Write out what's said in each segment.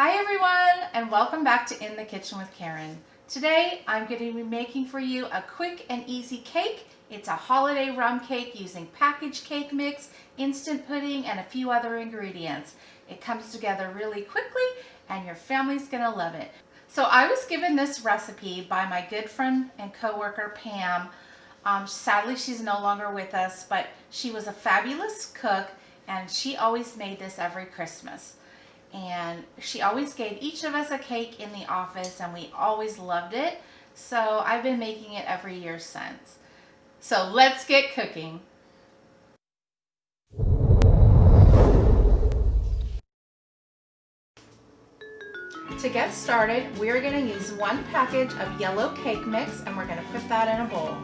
Hi everyone, and welcome back to In the Kitchen with Karen. Today I'm going to be making for you a quick and easy cake. It's a holiday rum cake using packaged cake mix, instant pudding, and a few other ingredients. It comes together really quickly and your family's going to love it. So I was given this recipe by my good friend and coworker Pam. Sadly she's no longer with us, but she was a fabulous cook and she always made this every Christmas. And she always gave each of us a cake in the office and we always loved it. So I've been making it every year since. So let's get cooking. To get started, we're going to use 1 package of yellow cake mix and we're going to put that in a bowl.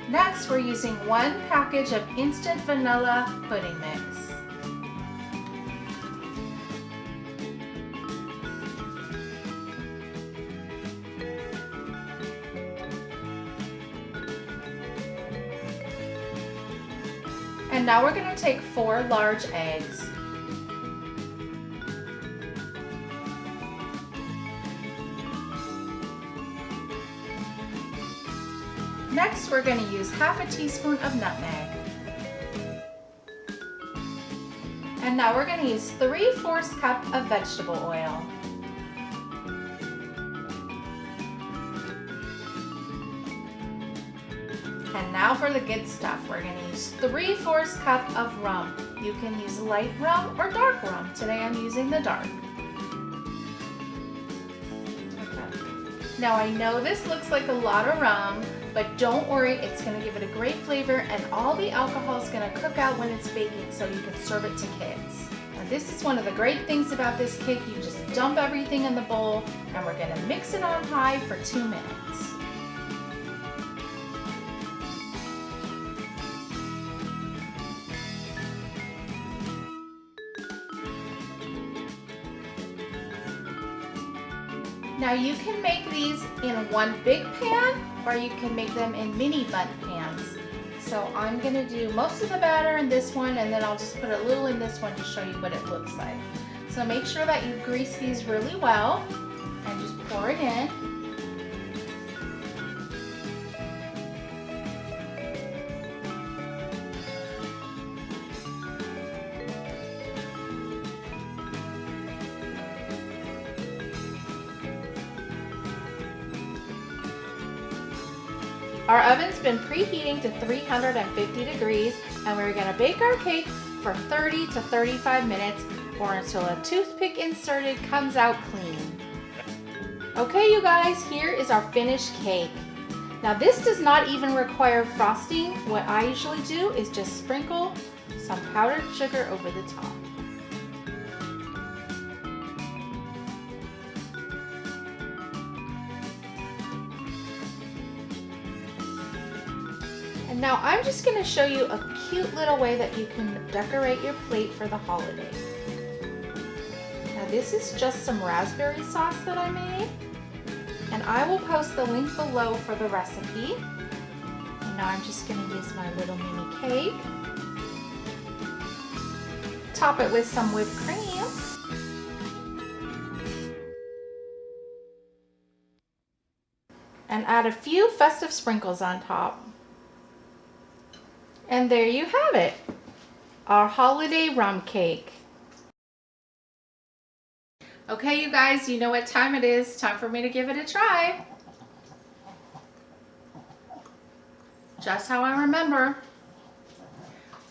Next, we're using 1 package of instant vanilla pudding mix. And now we're going to take 4 large eggs. Next, we're going to use half a teaspoon of nutmeg. And now we're going to use 3/4 cup of vegetable oil. And now for the good stuff. We're going to use 3/4 cup of rum. You can use light rum or dark rum. Today I'm using the dark. Okay. Now I know this looks like a lot of rum, but don't worry, it's going to give it a great flavor and all the alcohol is going to cook out when it's baking so you can serve it to kids. Now this is one of the great things about this cake. You just dump everything in the bowl and we're going to mix it on high for 2 minutes. Now you can make these in 1 big pan or you can make them in mini bundt pans. So I'm going to do most of the batter in this one and then I'll just put a little in this one to show you what it looks like. So make sure that you grease these really well and just pour it in. Our oven's been preheating to 350 degrees and we're going to bake our cake for 30 to 35 minutes or until a toothpick inserted comes out clean. Okay you guys, here is our finished cake. Now this does not even require frosting. What I usually do is just sprinkle some powdered sugar over the top. And now I'm just going to show you a cute little way that you can decorate your plate for the holiday. Now this is just some raspberry sauce that I made. And I will post the link below for the recipe. And now I'm just going to use my little mini cake. Top it with some whipped cream. And add a few festive sprinkles on top. And there you have it, our holiday rum cake. Okay, you guys, you know what time it is. Time for me to give it a try. Just how I remember.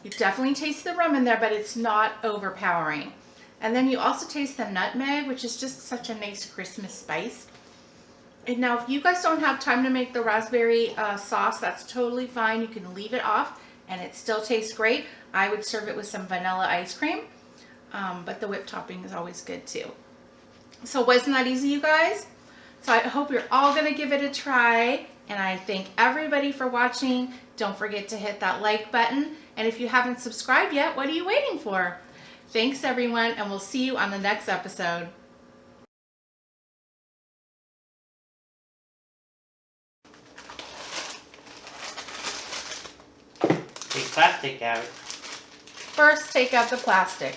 You definitely taste the rum in there, but it's not overpowering. And then you also taste the nutmeg, which is just such a nice Christmas spice. And now if you guys don't have time to make the raspberry sauce, that's totally fine. You can leave it off and it still tastes great. I would serve it with some vanilla ice cream, but the whipped topping is always good too. So wasn't that easy, you guys? So I hope you're all gonna give it a try, and I thank everybody for watching. Don't forget to hit that like button, and if you haven't subscribed yet, what are you waiting for? Thanks everyone, and we'll see you on the next episode. Take plastic out. First, take out the plastic.